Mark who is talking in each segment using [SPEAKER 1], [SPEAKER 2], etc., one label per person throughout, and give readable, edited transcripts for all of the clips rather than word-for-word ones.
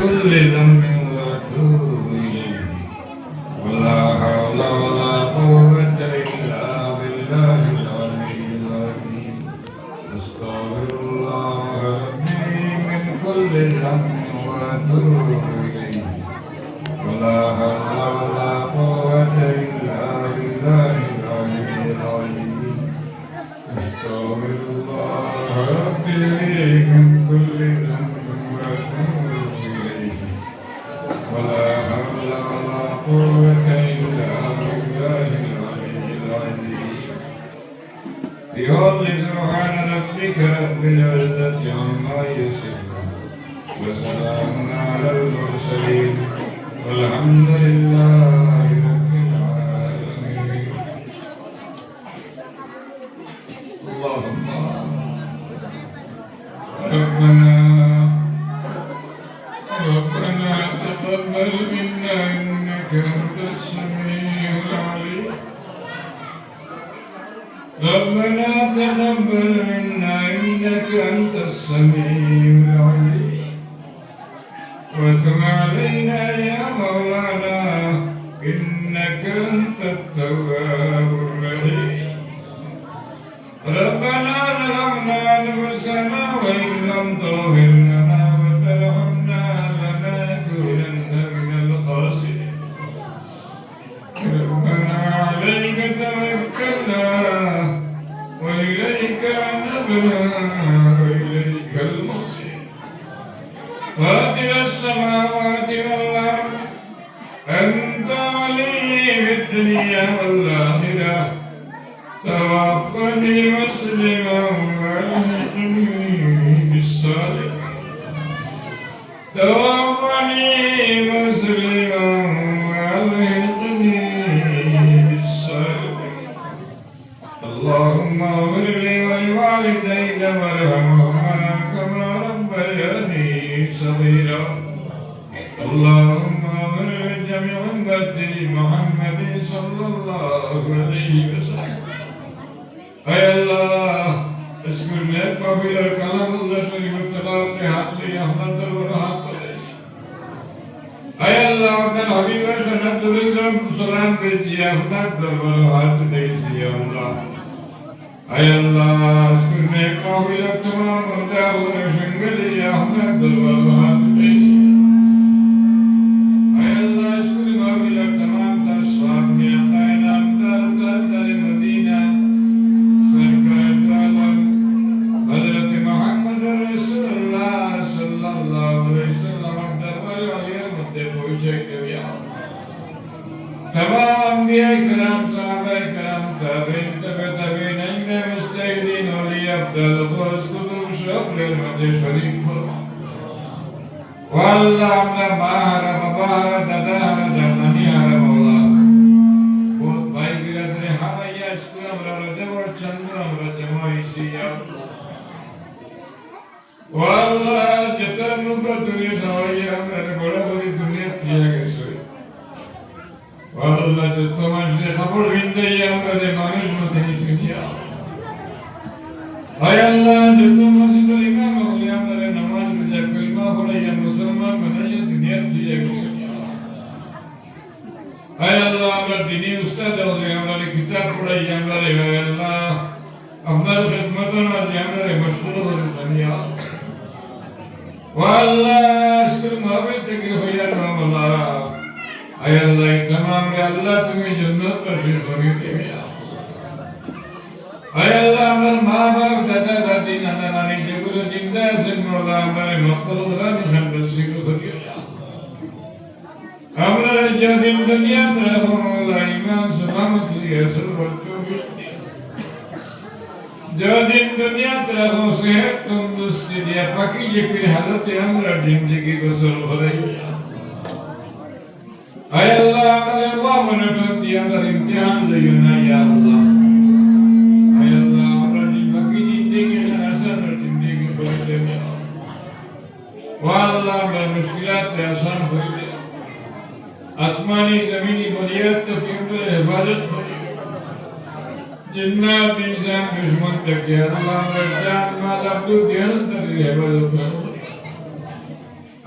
[SPEAKER 1] كل ذنب وأتوب إليه ولا حول ولا قوة إلا بالله العلي العظيم أستغفر الله ربي من كل ذنب وأتوب إليه ولا حول ولا قوة إلا بالله العلي العظيم أستغفر الله ربي من كل ذنب وأتوب إليه ولا حول ولا قوة إلا بالله العلي العظيم بحول سبحان ربك رب العزة عما يصفون وسلام على المرسلين والحمد لله رب العالمين اللهم ربنا تقبل منا إنك أنت السميع العليم ربنا تقبل منا إنك أنت السميع العليم وتب علينا يا مولانا إنك أنت التواب الرحيم ربنا ظلمنا أنفسنا وإن لم تغفر لنا وترحمنا لنكونن من الخاسرين ربنا عليك توكلنا وإليك أنبنا وإليك المصير فاطر السماوات والأرض أنت ولي في الدنيا والآخرة توفني مسلما والحقني بالصالحين توفني مسلما والحقني بالصالحين اللهم اغفر لي ولوالدي وارحمهما كما ربياني صغيرا اللهم اغفر لجميع امتي محمد صلى الله عليه وسلم اے اللہ اس کو نیک قابل کلام اللہ شریف تلاوت کے ہاتھ لے احمد دربار ہاتھ پریس اے اللہ اپنے حبیب سنت الزم سلام بھیجیے احمد دربار ہاتھ دیجیے اللہ اے اللہ اس کو نیک قابل تمام مدعو شنگلی احمد دربار ہاتھ دیجیے اے اللہ اس کو قابل تمام تر سواب میں قائنام در مدینہ حضرت محمد رسول اللہ صلی اللہ علیہ وسلم دربار علیہ مدد پہنچے گیا تمام انبیاء کرام صحابہ کرام تابعین تابعین مستعدین اولیاء افضل خاص قدوم شکر المدد شریف فرما والله আমরা মাহারা বাবারা দাদারা জামানি হারা মাওলা বহুত ভাই বিরাদরে হাওয়াইয়া স্কুল আমরা দেবর চন্দ্র আমরা জমাইছি ইয়া والله جتن فتوی سوائے ہمارے بڑا بڑی دنیا کیا گئے والله جتن مجھے خبر بندے ہمارے مانش ہوتے ہیں سنیا اے اللہ جتن مسجد الامام ہوئے ہمارے نماز بجا کلمہ پڑھے یا مسلمان بنائے دنیا کیا گئے اے اللہ ہمارے دینی استاد ہوئے ہمارے کتاب پڑھے ہمارے اے اللہ ہمارے خدمتوں میں ہمارے مشغول ہوئے سنیا والله اشكر محبتك يا رب الله اي الله تمام يا الله تمہیں جنت پر شریف يا اي الله আমার মা বাপ দাদা দাদি নানা নানি যেগুলো জিন্দা আছেন মোলা আমার মক্তবরা নিশান বসিক করিও আমরা যেদিন দুনিয়া রাখো মোলা ঈমান সালামত লিয়ে সর্বোচ্চ जो दिन दुनिया रहो सेहत तंदुरुस्ती दिया बाकी ये फिर हालत हमरा जिंदगी बसर हो रही है अल्लाह हमारे वाह मनोरंजन दिया अंदर इम्तिहान लियो ना या अल्लाह अल्लाह हमारा बाकी जिंदगी आसान जिंदगी बसर दे वाह अल्लाह हमारी मुश्किलात आसान हो आसमानी जमीनी बुनियाद तो क्यों हिफाजत हो जिन्नात इंसान दुश्मन तक अल्लाह जान माल अब्दुल ध्यान तक हिफाजत करो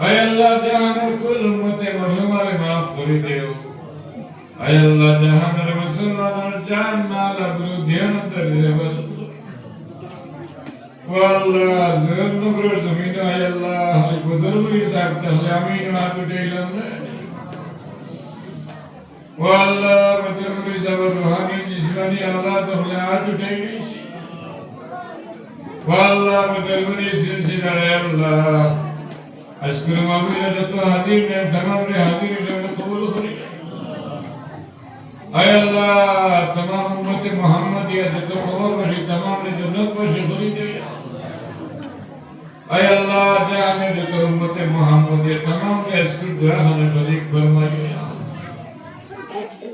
[SPEAKER 1] আয় আল্লাহ জাহানের কুল উম্মতে মুসলমানে মাফ করে দিও আয় আল্লাহ জাহানের মুসলমানের জান মাল আবরু দিয়ানত রিজওয়াল ও আল্লাহ জমিন জমিন আয় আল্লাহ আই বদরুল সাহেব তাহলে আমি না দুটাইলাম না ও আল্লাহ বদরুল সাহেব রুহানি জিসমানি আল্লাহ তাহলে আজ উঠাই গেছি ও আল্লাহ বদরুল সিলসিলা আল্লাহ আজকের মাহফিলে যত হাজির নেন तमाम রে হাজির হিসেবে কবুল করি আয় আল্লাহ तमाम উম্মতে মুহাম্মাদিয়া যত খবর বসি तमाम রে জান্নাত বসে করি দে আয় আল্লাহ জানে যত উম্মতে মুহাম্মাদিয়া तमाम রে আজকের দোয়া খানে শরীক ফরমাইয়া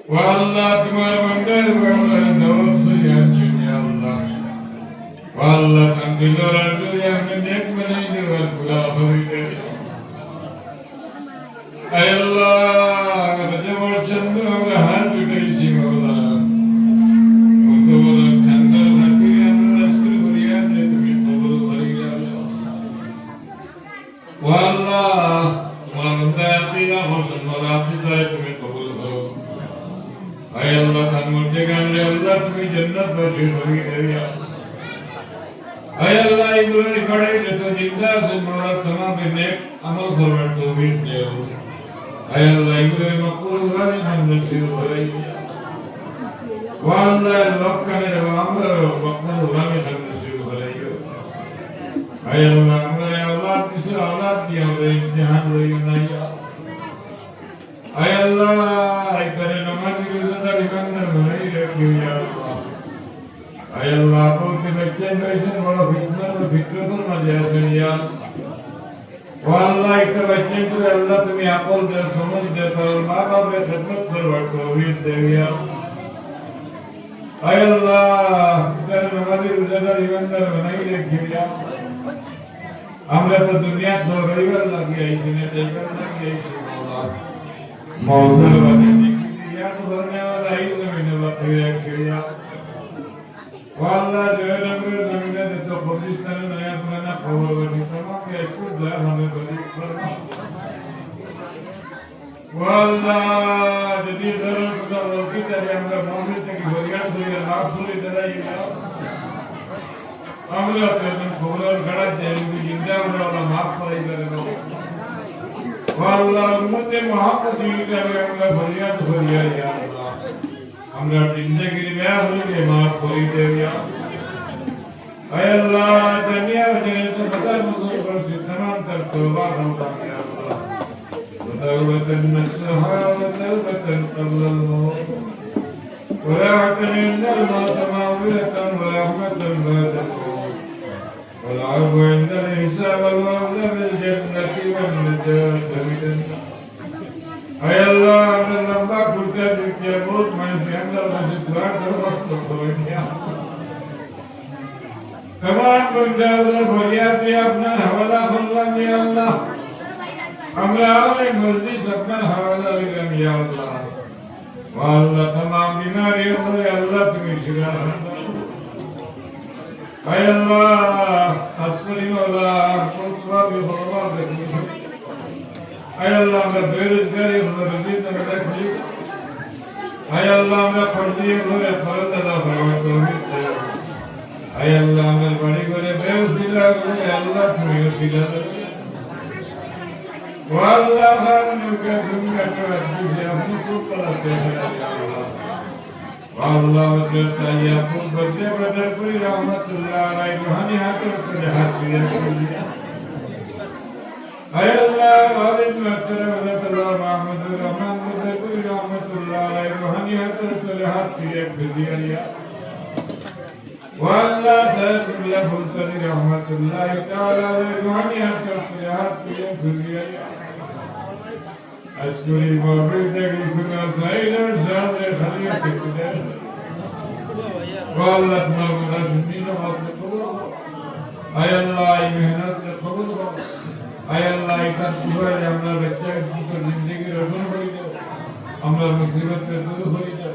[SPEAKER 1] ও আল্লাহ তোমার বান্দার বান্দার দাওয়াত হয়ে আছে ইয়া আল্লাহ ও আল্লাহ তানজিলুর রাজুল আমনে নেক বানাই দে ওয়াল কুলা হই দে আয় আল্লাহ রজবর চন্দ্র আমরা হাত উঠাইছি মাওলা কত বড় চন্দ্র নাকি আমরা আজকে করিয়া দে তুমি কবুল করিয়া ও আল্লাহ তোমার বান্দাতিয়া হোসেন মারাতিদায় তুমি কবুল করো আয় আল্লাহ তার মধ্যে গানে আল্লাহ তুমি জান্নাত বাসী হই দে আয় আল্লাহ ইগুলোর পড়ে যত জিন্দা আছে মাওলা তোমাকে নেক আমল করার তৌফিক দেও আয় আল্লাহ ইগুলোর মকবুল গানে নসিব করে ও আল্লাহ লক্ষণে আমরা মকবুল গানে নসিব করে আয় আল্লাহ আমরা আওলাদ কিছু আওলাদ দিয়ে আমরা ইমতিহান লই না আয় আল্লাহ ইকরে নামাজ গুজার ইমানদার বানাই রাখিও ইয়া আল্লাহ আয় আল্লাহ আপনি বাচ্চা হয়েছেন বড় ফিতনা ও ফিতরতের মাঝে আছেন ইয়া ও আল্লাহ একটা বাচ্চা তো আল্লাহ তুমি আকল দে সমঝ দে তোর মা বাবার খেদমত করবার তৌফিক দে ইয়া আয় আল্লাহ ইকরে নামাজ গুজার ইমানদার বানাই রাখিও ইয়া আমরা তো দুনিয়া ছোড় রইবার লাগি আইছি না দেখবার লাগি আইছি মাওলা मौजूद वाले या तो भरने वाला ही जमीन वाले रखिया वाला जो है नंबर जमीन तो पाकिस्तान नया पुराना खबर वाली तमाम के स्कूल जा हमें बड़ी फरमा वाला जदी दर का रोकी तेरे हमरा मौजूद की बढ़िया बढ़िया लाभ पूरी तरह ही हमरा तो खबर खड़ा जाएगी जिंदा हमरा माफ करे करेगा वाला उम्मते मुहम्मदी के हमरा फरियाद फरियाद या अल्लाह हमरा जिंदगी में होके माफ कर दे या ऐ अल्लाह दुनिया में तो बता मुझे पर से तमाम कर तौबा होता या अल्लाह तौबतन नसहा व तौबतन قبل الموت ورحمة عند الموت مغفرة ورحمة بعد الموت والعفو عند الحساب والوعد بالجنة والنجاة من النار أي الله من لما كنت بك يموت من في عند المسجد والمصطفى كما كنت أولى فليات يا ابن الحوالى فالله يا الله أملا أولي مزدي سبنا الحوالى لكم يا الله والله تمام بماري يا الله تمشي أي الله أسكري مولا قصوا بحرمات أي الله ما بيرز كري ورزيد مدخلي أي الله ما فرضي ورفرد الله فرمات أي الله ما بني وري بيوسيلا وري الله تميوسيلا والله خانك كنك تؤدي في أمنك وقلت يا الله والله جل يقول بدر كل رحمة الله عليه وهني هاتف كل حسبي أي الله والد مكتر ولد الله محمد الرحمن بدر كل رحمة الله عليه وهني هاتف كل حسبي يكفي والله سيد الله فلسل رحمة الله تعالى عليه وهني هاتف كل حسبي يكفي أشكري وبرزك لكنا سعيدا شهر خليك كده والله تمام رجمين وقبول أي الله مهنات قبول أي الله كسبه يامنا بچه کی زندگی رسول ہوئی دو ہمارا مصیبت سے دور ہوئی دو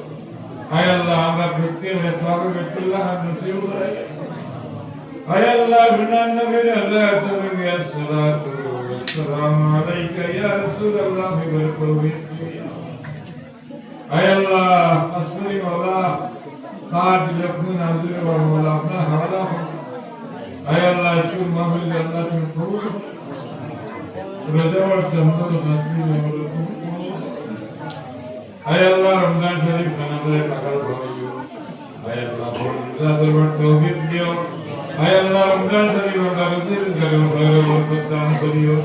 [SPEAKER 1] أي الله ہمارا بھکتی ہے توابہ بیت اللہ ہم نصیب رہے أي الله بنا النبي الله تبقى الصلاة السلام عليك يا رسول الله بالقرب اے اللہ اصلی مولا خاج لکھن حضور و مولا اپنا حوالہ اے اللہ چون محمد اللہ چون خوب رجا اور جمدر نسلی مولا اے اللہ رمضان شریف نظر پکڑ بھائیو اے اللہ بھولتا دربر توفیق دیو اے اللہ رمضان شریف کا رسول کرو خیر و برکت کریو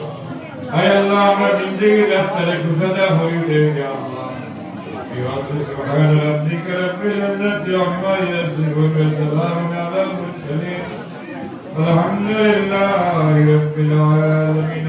[SPEAKER 1] اے اللہ ہمارا زندگی راستہ گزرا ہوئی دے یا اللہ سبحان ربك رب العزة عما يصفون وسلام على المرسلين والحمد لله رب العالمين